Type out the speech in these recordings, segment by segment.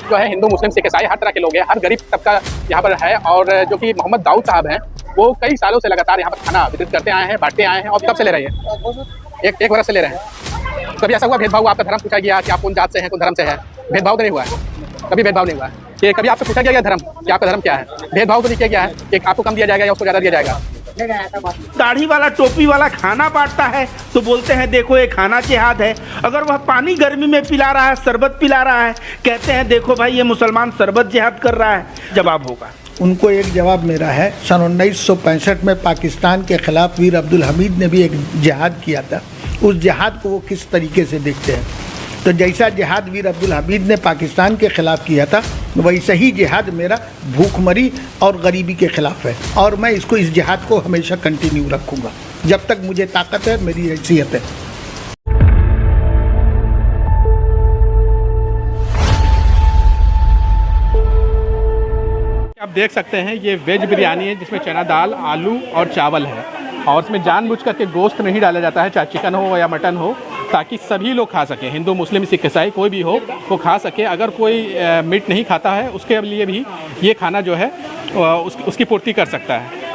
जो है हिंदू मुस्लिम सिख ईसाई हर तरह के लोग हैं, हर गरीब तबका यहाँ पर है। और जो कि मोहम्मद दाऊद साहब हैं, वो कई सालों से लगातार यहाँ पर खाना वितरित करते आए हैं, बांटते आए हैं। और कब से ले रहे हैं? एक वर्ष से ले रहे हैं। कभी ऐसा हुआ भेदभाव, आपका धर्म पूछा गया कि आप कौन जात से हैं, कौन धर्म से है? भेदभाव तो नहीं हुआ है, कभी भेदभाव नहीं हुआ है। कि कभी आपसे पूछा गया धर्म कि आपका धर्म क्या है? भेदभाव तो नहीं किया गया है कि आपको कम दिया जाएगा या उसको ज़्यादा दिया जाएगा। दाढ़ी वाला टोपी वाला खाना बांटता है तो बोलते हैं देखो ये खाना जिहाद है। अगर वह पानी गर्मी में पिला रहा है, शरबत पिला रहा है, कहते हैं देखो भाई ये मुसलमान शरबत जिहाद कर रहा है। जवाब होगा उनको एक जवाब मेरा है। सन 1965 में पाकिस्तान के खिलाफ वीर अब्दुल हमीद ने भी एक जिहाद किया था। उस जिहाद को वो किस तरीके से देखते हैं? तो जैसा जिहाद वीर अब्दुल हमीद ने पाकिस्तान के ख़िलाफ़ किया था, वैसा ही जिहाद मेरा भूखमरी और गरीबी के ख़िलाफ़ है। और मैं इसको, इस जिहाद को हमेशा कंटिन्यू रखूँगा जब तक मुझे ताकत है, मेरी हैसियत है। आप देख सकते हैं ये वेज बिरयानी है जिसमें चना दाल, आलू और चावल है। और उसमें जानबूझ करके गोश्त नहीं डाला जाता है, चाहे चिकन हो या मटन हो, ताकि सभी लोग खा सकें। हिंदू मुस्लिम सिख ईसाई कोई भी हो वो खा सके। अगर कोई मीट नहीं खाता है उसके लिए भी ये खाना जो है उसकी पूर्ति कर सकता है।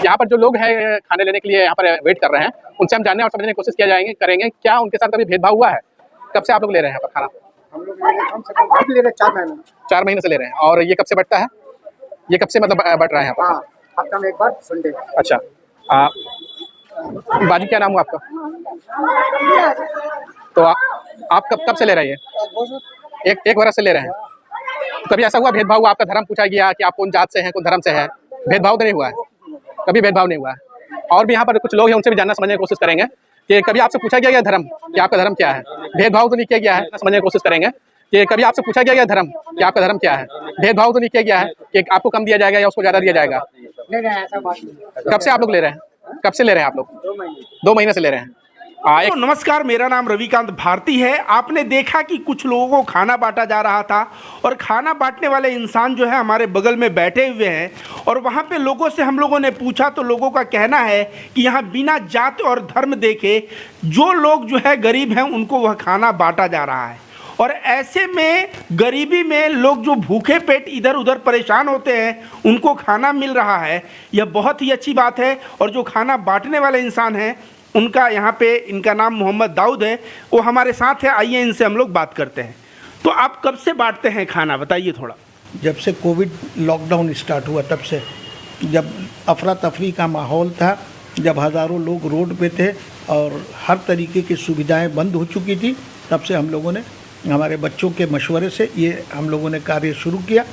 यहाँ पर जो लोग हैं खाने लेने के लिए यहाँ पर वेट कर रहे हैं, उनसे हम जानने और समझने की कोशिश करेंगे क्या उनके साथ कभी भेदभाव हुआ है? कब से आप लोग ले रहे हैं यहाँ पर खाना? हम लोग ले रहे हैं 4 महीने। 4 महीने से ले रहे हैं। और ये कब से बढ़ता है? ये कब से मतलब बढ़ रहा है यहाँ पर? हाँ, हफ्ता में एक बार संडे। अच्छा, बाजी क्या नाम हुआ आपका? तो आप कब से ले रहे हैं? एक वर्ष से ले रहे हैं। कभी ऐसा हुआ भेदभाव हुआ, आपका धर्म पूछा गया कि आप कौन जात से हैं, कौन धर्म से है? भेदभाव तो नहीं हुआ है, कभी भेदभाव नहीं हुआ है। और भी यहाँ पर कुछ लोग हैं, उनसे भी जानना समझने की कोशिश करेंगे कि कभी आपसे पूछा गया धर्म कि आपका धर्म क्या है? भेदभाव तो नहीं किया गया है, समझने की कोशिश करेंगे कि कभी आपसे पूछा गया धर्म कि आपका धर्म क्या है? भेदभाव तो नहीं किया गया है कि आपको कम दिया जाएगा या उसको ज़्यादा दिया जाएगा। नहीं, ऐसा बात नहीं। कब से आप लोग ले रहे हैं? कब से ले रहे हैं आप लोग? 2 महीने से ले रहे हैं। तो नमस्कार, मेरा नाम रविकांत भारती है। आपने देखा कि कुछ लोगों को खाना बांटा जा रहा था और खाना बांटने वाले इंसान जो है हमारे बगल में बैठे हुए हैं। और वहाँ पे लोगों से हम लोगों ने पूछा तो लोगों का कहना है कि यहाँ बिना जात और धर्म देखे जो लोग जो है गरीब हैं उनको वह खाना बांटा जा रहा है। और ऐसे में गरीबी में लोग जो भूखे पेट इधर उधर परेशान होते हैं उनको खाना मिल रहा है, यह बहुत ही अच्छी बात है। और जो खाना बांटने वाले इंसान हैं उनका यहाँ पे, इनका नाम मोहम्मद दाऊद है, वो हमारे साथ है। आइए इनसे हम लोग बात करते हैं। तो आप कब से बांटते हैं खाना, बताइए थोड़ा। जब से कोविड लॉकडाउन स्टार्ट हुआ तब से, जब अफरा तफरी का माहौल था, जब हज़ारों लोग रोड पे थे और हर तरीके की सुविधाएं बंद हो चुकी थी, तब से हम लोगों ने, हमारे बच्चों के मशवरे से ये हम लोगों ने कार्य शुरू किया।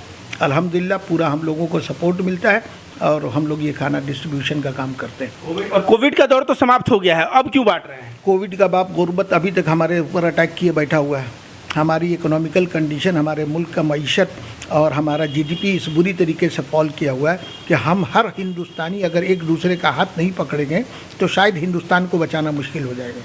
अल्हम्दुलिल्लाह पूरा हम लोगों को सपोर्ट मिलता है और हम लोग ये खाना डिस्ट्रीब्यूशन का काम करते हैं। और कोविड का दौर तो समाप्त हो गया है, अब क्यों बांट रहे हैं? कोविड का बाप गुर्बत अभी तक हमारे ऊपर अटैक किए बैठा हुआ है। हमारी इकोनॉमिकल कंडीशन, हमारे मुल्क का मईशत और हमारा जीडीपी इस बुरी तरीके से फॉल किया हुआ है कि हम हर हिंदुस्तानी अगर एक दूसरे का हाथ नहीं पकड़ेंगे तो शायद हिंदुस्तान को बचाना मुश्किल हो जाएगा।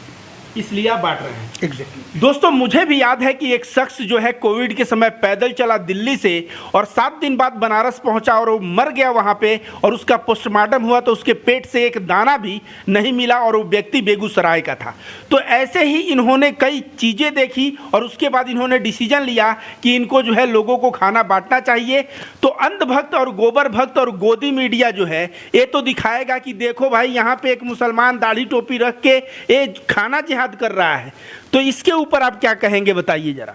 इसलिए आप बांट रहे हैं। एग्जैक्टली। दोस्तों, मुझे भी याद है कि एक शख्स जो है कोविड के समय पैदल चला दिल्ली से और 7 दिन बाद बनारस पहुंचा और वो मर गया वहां पे। और उसका पोस्टमार्टम हुआ तो उसके पेट से एक दाना भी नहीं मिला और वो व्यक्ति बेगूसराय का था। तो ऐसे ही इन्होंने कई चीज़ें देखी और उसके बाद इन्होंने डिसीजन लिया कि इनको जो है लोगों को खाना बांटना चाहिए। तो अंधभक्त और गोबर भक्त और गोदी मीडिया जो है ये तो दिखाएगा कि देखो भाई यहाँ पे एक मुसलमान दाढ़ी टोपी रख के ये खाना जिहाद कर रहा है। तो इसके ऊपर आप क्या कहेंगे, बताइए जरा।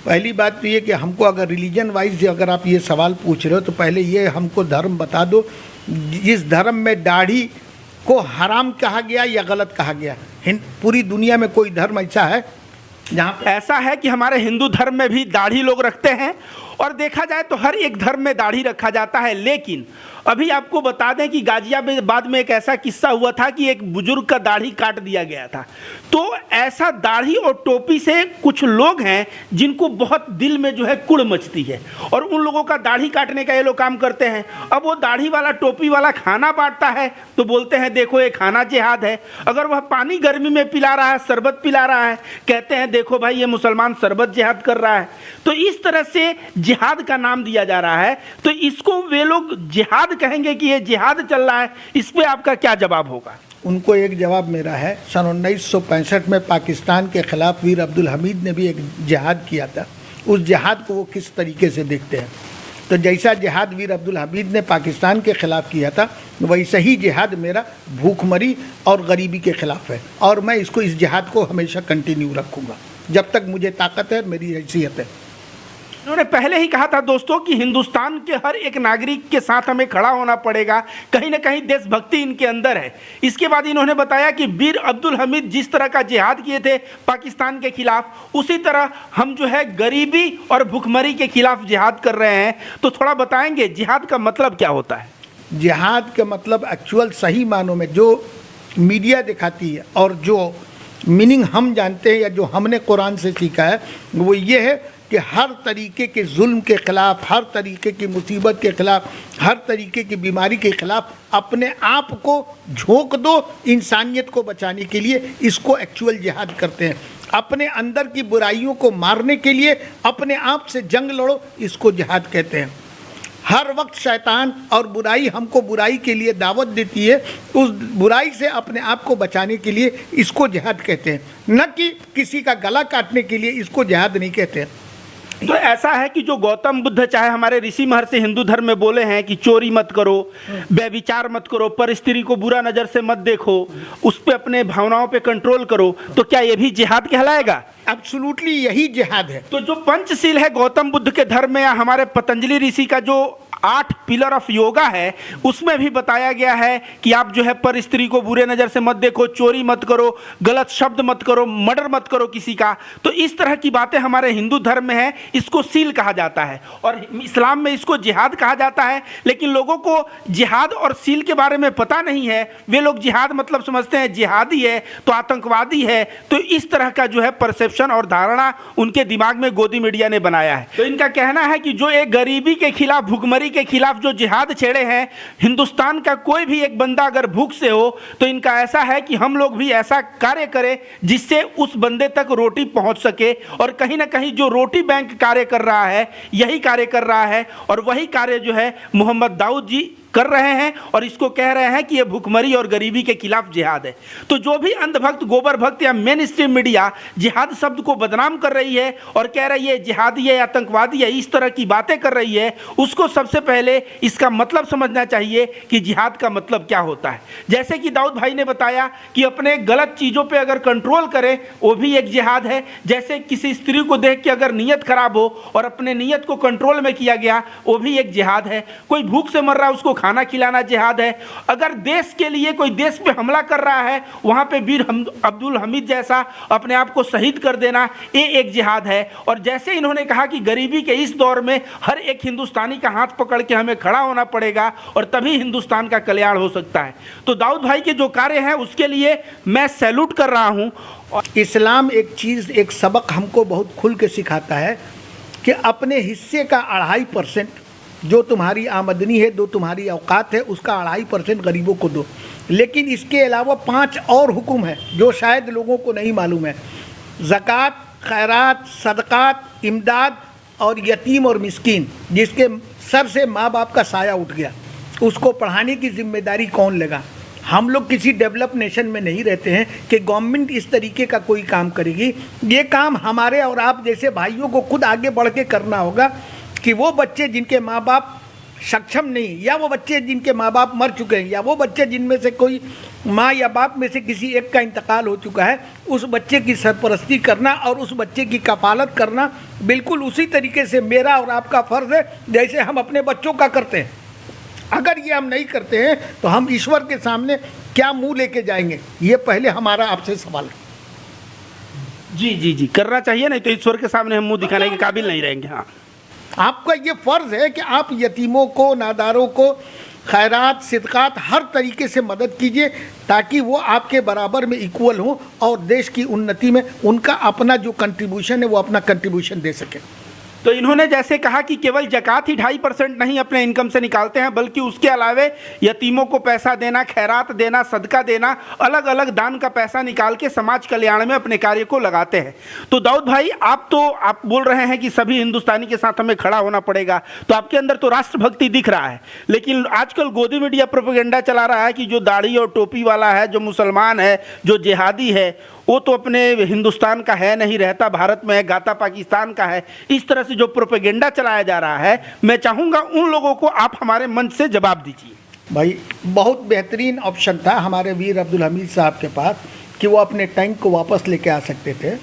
पहली बात तो ये कि हमको अगर रिलीजन वाइज अगर आप ये सवाल पूछ रहे हो तो पहले ये हमको धर्म बता दो, जिस धर्म में दाढ़ी को हराम कहा गया या गलत कहा गया। पूरी दुनिया में कोई धर्म ऐसा है जहाँ ऐसा है कि हमारे हिंदू धर्म में भी दाढ़ी लोग रखते हैं और देखा जाए तो हर एक धर्म में दाढ़ी रखा जाता है। लेकिन अभी आपको बता दें कि गाजियाबाद में एक ऐसा किस्सा हुआ था कि एक बुजुर्ग का दाढ़ी काट दिया गया था। तो ऐसा दाढ़ी और टोपी से कुछ लोग हैं जिनको बहुत दिल में जो है कुड़ मचती है, और उन लोगों का दाढ़ी काटने का ये लोग काम करते हैं। अब वो दाढ़ी वाला टोपी वाला खाना बांटता है तो बोलते हैं देखो ये खाना जिहाद है। अगर वह पानी गर्मी में पिला रहा है, शरबत पिला रहा है, कहते हैं देखो भाई ये मुसलमान शरबत जिहाद कर रहा है। तो इस तरह से जिहाद का नाम दिया जा रहा है। तो इसको वे लोग जिहाद कहेंगे कि ये जिहाद चल रहा है, इस पे आपका क्या जवाब होगा? उनको एक जवाब मेरा है, सन 1965 में पाकिस्तान के खिलाफ वीर अब्दुल हमीद ने भी एक जिहाद किया था। उस जिहाद को वो किस तरीके से देखते हैं? तो जैसा जिहाद वीर अब्दुल हमीद ने पाकिस्तान के खिलाफ किया था, वैसा ही जिहाद मेरा भूखमरी और गरीबी के खिलाफ है, और मैं इसको इस जिहाद को हमेशा कंटिन्यू रखूँगा जब तक मुझे ताकत है, मेरी हैसियत है। उन्होंने पहले ही कहा था दोस्तों कि हिंदुस्तान के हर एक नागरिक के साथ हमें खड़ा होना पड़ेगा, कहीं ना कहीं देशभक्ति इनके अंदर है। इसके बाद इन्होंने बताया कि वीर अब्दुल हमीद जिस तरह का जिहाद किए थे पाकिस्तान के खिलाफ, उसी तरह हम जो है गरीबी और भुखमरी के खिलाफ जिहाद कर रहे हैं। तो थोड़ा बताएंगे जिहाद का मतलब क्या होता है? जिहाद का मतलब एक्चुअल सही मानों में जो मीडिया दिखाती है और जो मीनिंग हम जानते हैं या जो हमने कुरान से सीखा है, वो ये है कि हर तरीके के जुल्म के ख़िलाफ़, हर तरीके की मुसीबत के ख़िलाफ़, हर तरीके की बीमारी के ख़िलाफ़ अपने आप को झोंक दो इंसानियत को बचाने के लिए। इसको एक्चुअल जिहाद करते हैं। अपने अंदर की बुराइयों को मारने के लिए अपने आप से जंग लड़ो, इसको जिहाद कहते हैं। हर वक्त शैतान और बुराई हमको बुराई के लिए दावत देती है, उस बुराई से अपने आप को बचाने के लिए इसको जिहाद कहते हैं, न कि किसी का गला काटने के लिए इसको जिहाद नहीं कहते हैं। तो ऐसा है कि जो गौतम बुद्ध चाहे हमारे ऋषि महर्षि हिंदू धर्म में बोले हैं कि चोरी मत करो, व्यभिचार मत करो, पर स्त्री को बुरा नज़र से मत देखो, उस पे अपने भावनाओं पे कंट्रोल करो, तो क्या ये भी जिहाद कहलाएगा? एब्सोल्युटली यही जिहाद है। तो जो पंचशील है गौतम बुद्ध के धर्म में या हमारे पतंजलि ऋषि का जो 8 पिलर ऑफ योगा है, उसमें भी बताया गया है कि आप जो है पर स्त्री को बुरे नज़र से मत देखो, चोरी मत करो, गलत शब्द मत करो, मर्डर मत करो किसी का। तो इस तरह की बातें हमारे हिंदू धर्म में है, इसको सील कहा जाता है, और इस्लाम में इसको जिहाद कहा जाता है। लेकिन लोगों को जिहाद और सील के बारे में पता नहीं है। वे लोग जिहाद मतलब समझते हैं जिहादी है तो आतंकवादी है। तो इस तरह का जो है परसेप्शन और धारणा उनके दिमाग में गोदी मीडिया ने बनाया है। तो इनका कहना है कि जो एक गरीबी के खिलाफ, भुखमरी के खिलाफ जो जिहाद छेड़े हैं, हिंदुस्तान का कोई भी एक बंदा अगर भूख से हो तो इनका ऐसा है कि हम लोग भी ऐसा कार्य करें जिससे उस बंदे तक रोटी पहुंच सके। और कहीं ना कहीं जो रोटी बैंक कार्य कर रहा है, यही कार्य कर रहा है, और वही कार्य जो है मोहम्मद दाऊद जी कर रहे हैं, और इसको कह रहे हैं कि ये भुखमरी और गरीबी के खिलाफ जिहाद है। तो जो भी अंधभक्त, गोबर भक्त या मेन स्ट्रीम मीडिया जिहाद शब्द को बदनाम कर रही है और कह रही है जिहादी है, आतंकवादी है, इस तरह की बातें कर रही है, उसको सबसे पहले इसका मतलब समझना चाहिए कि जिहाद का मतलब क्या होता है। जैसे कि दाऊद भाई ने बताया कि अपने गलत चीज़ों पर अगर कंट्रोल करें वो भी एक जिहाद है। जैसे किसी स्त्री को देख के अगर नीयत खराब हो और अपने नीयत को कंट्रोल में किया गया, वो भी एक जिहाद है। कोई भूख से मर रहा है, उसको खाना खिलाना जिहाद है। अगर देश के लिए कोई देश पे हमला कर रहा है, वहां पे वीर अब्दुल हमीद जैसा अपने आप को शहीद कर देना, ये एक जिहाद है। और जैसे इन्होंने कहा कि गरीबी के इस दौर में हर एक हिंदुस्तानी का हाथ पकड़ के हमें खड़ा होना पड़ेगा और तभी हिंदुस्तान का कल्याण हो सकता है। तो दाऊद भाई के जो कार्य हैं उसके लिए मैं सैल्यूट कर रहा हूं। और इस्लाम एक चीज़, एक सबक हमको बहुत खुल के सिखाता है कि अपने हिस्से का 2.5% जो तुम्हारी आमदनी है, जो तुम्हारी औकात है, उसका 2.5% गरीबों को दो। लेकिन इसके अलावा 5 और हुक्म है जो शायद लोगों को नहीं मालूम है। ज़कात, खैरात, सदक़ात, इमदाद और यतीम और मिस्कीन, जिसके सर से माँ बाप का साया उठ गया, उसको पढ़ाने की जिम्मेदारी कौन लेगा? हम लोग किसी डेवलप नेशन में नहीं रहते हैं कि गवर्नमेंट इस तरीके का कोई काम करेगी। ये काम हमारे और आप जैसे भाइयों को खुद आगे बढ़ के करना होगा कि वो बच्चे जिनके माँ बाप सक्षम नहीं, या वो बच्चे जिनके माँ बाप मर चुके हैं, या वो बच्चे जिनमें से कोई माँ या बाप में से किसी एक का इंतकाल हो चुका है, उस बच्चे की सरपरस्ती करना और उस बच्चे की कफालत करना बिल्कुल उसी तरीके से मेरा और आपका फ़र्ज़ है जैसे हम अपने बच्चों का करते हैं। अगर ये हम नहीं करते हैं तो हम ईश्वर के सामने क्या मुंह लेके जाएंगे? ये पहले हमारा आपसे सवाल है। जी जी जी, करना चाहिए, नहीं तो ईश्वर के सामने हम मुंह दिखाने के काबिल नहीं रहेंगे। हाँ, आपका ये फ़र्ज़ है कि आप यतीमों को, नादारों को, खैरात सिदकात हर तरीके से मदद कीजिए ताकि वो आपके बराबर में इक्वल हो और देश की उन्नति में उनका अपना जो कंट्रीब्यूशन है वो अपना कंट्रीब्यूशन दे सके। तो इन्होंने जैसे कहा कि केवल ज़कात ही 2.5% नहीं अपने इनकम से निकालते हैं, बल्कि उसके अलावे यतीमों को पैसा देना, खैरात देना, सदका देना, अलग अलग दान का पैसा निकाल के समाज कल्याण में अपने कार्य को लगाते हैं। तो दाऊद भाई, आप बोल रहे हैं कि सभी हिंदुस्तानी के साथ हमें खड़ा होना पड़ेगा, तो आपके अंदर तो राष्ट्रभक्ति दिख रहा है, लेकिन आजकल गोदी मीडिया प्रोपेगेंडा चला रहा है कि जो दाढ़ी और टोपी वाला है, जो मुसलमान है, जो जिहादी है, वो तो अपने हिंदुस्तान का है नहीं, रहता भारत में है, गाता पाकिस्तान का है। इस तरह से जो प्रोपेगेंडा चलाया जा रहा है, मैं चाहूँगा उन लोगों को आप हमारे मंच से जवाब दीजिए। भाई, बहुत बेहतरीन ऑप्शन था हमारे वीर अब्दुल हमीद साहब के पास कि वो अपने टैंक को वापस लेके आ सकते थे,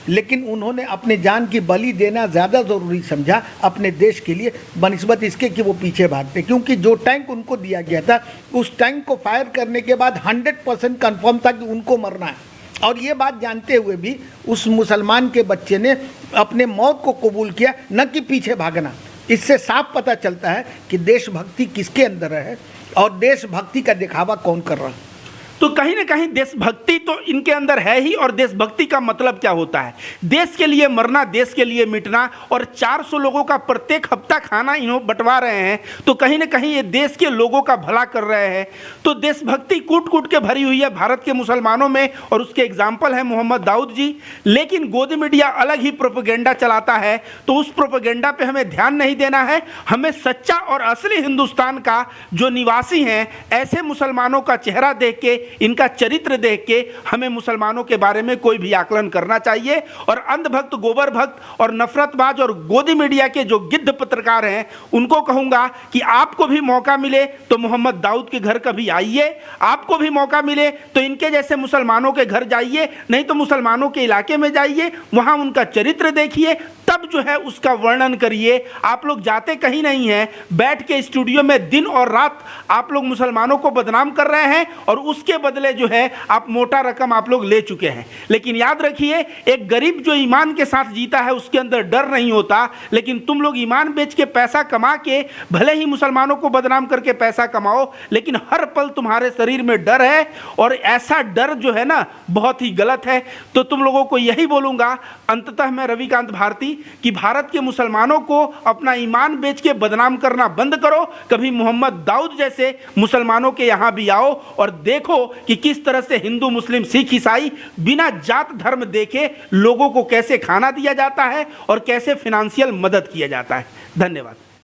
लेकिन उन्होंने अपनी जान की बलि देना ज़्यादा ज़रूरी समझा अपने देश के लिए बनिस्बत इसके कि वो पीछे भागते, क्योंकि जो टैंक उनको दिया गया था उस टैंक को फायर करने के बाद 100% कन्फर्म था कि उनको मरना है। और ये बात जानते हुए भी उस मुसलमान के बच्चे ने अपने मौत को कबूल किया, न कि पीछे भागना। इससे साफ पता चलता है कि देशभक्ति किसके अंदर है और देशभक्ति का दिखावा कौन कर रहा है। तो कहीं ना कहीं देशभक्ति तो इनके अंदर है ही, और देशभक्ति का मतलब क्या होता है? देश के लिए मरना, देश के लिए मिटना, और 400 लोगों का प्रत्येक हफ्ता खाना इन्हों बंटवा रहे हैं, तो कहीं ना कहीं ये देश के लोगों का भला कर रहे हैं। तो देशभक्ति कूट कूट के भरी हुई है भारत के मुसलमानों में, और उसके एग्जाम्पल है मोहम्मद दाऊद जी। लेकिन गोदी मीडिया अलग ही प्रोपेगेंडा चलाता है, तो उस प्रोपेगेंडा पे हमें ध्यान नहीं देना है। हमें सच्चा और असली हिंदुस्तान का जो निवासी हैं, ऐसे मुसलमानों का चेहरा देख के, इनका चरित्र देख के हमें मुसलमानों के बारे में कोई भी आकलन करना चाहिए। और अंधभक्त, गोबर भक्त और नफरतबाज और गोदी मीडिया के जो गिद्ध पत्रकार हैं, उनको कहूंगा कि आपको भी मौका मिले तो मोहम्मद दाऊद के घर कभी आइए, आपको भी मौका मिले तो इनके जैसे मुसलमानों के घर जाइए, नहीं तो मुसलमानों के इलाके में जाइए, वहां उनका चरित्र देखिए, तब जो है उसका वर्णन करिए। आप लोग जाते कहीं नहीं हैं, बैठ के स्टूडियो में दिन और रात आप लोग मुसलमानों को बदनाम कर रहे हैं, और उसके बदले जो है आप मोटा रकम आप लोग ले चुके हैं। लेकिन याद रखिए, एक गरीब जो ईमान के साथ जीता है उसके अंदर डर नहीं होता, लेकिन तुम लोग ईमान बेच के पैसा कमा के भले ही मुसलमानों को बदनाम करके पैसा कमाओ, लेकिन हर पल तुम्हारे शरीर में डर है, और ऐसा डर जो है ना बहुत ही गलत है। तो तुम लोगों को यही बोलूंगा अंततः मैं, रविकांत भारती, कि भारत के मुसलमानों को अपना ईमान बेच के बदनाम करना बंद करो। कभी मोहम्मद दाऊद जैसे मुसलमानों के यहाँ भी आओ और देखो कि किस तरह से हिंदू, मुस्लिम, सिख, ईसाई बिना जात धर्म देखे लोगों को कैसे खाना दिया जाता है और कैसे फाइनेंशियल मदद किया जाता है। धन्यवाद।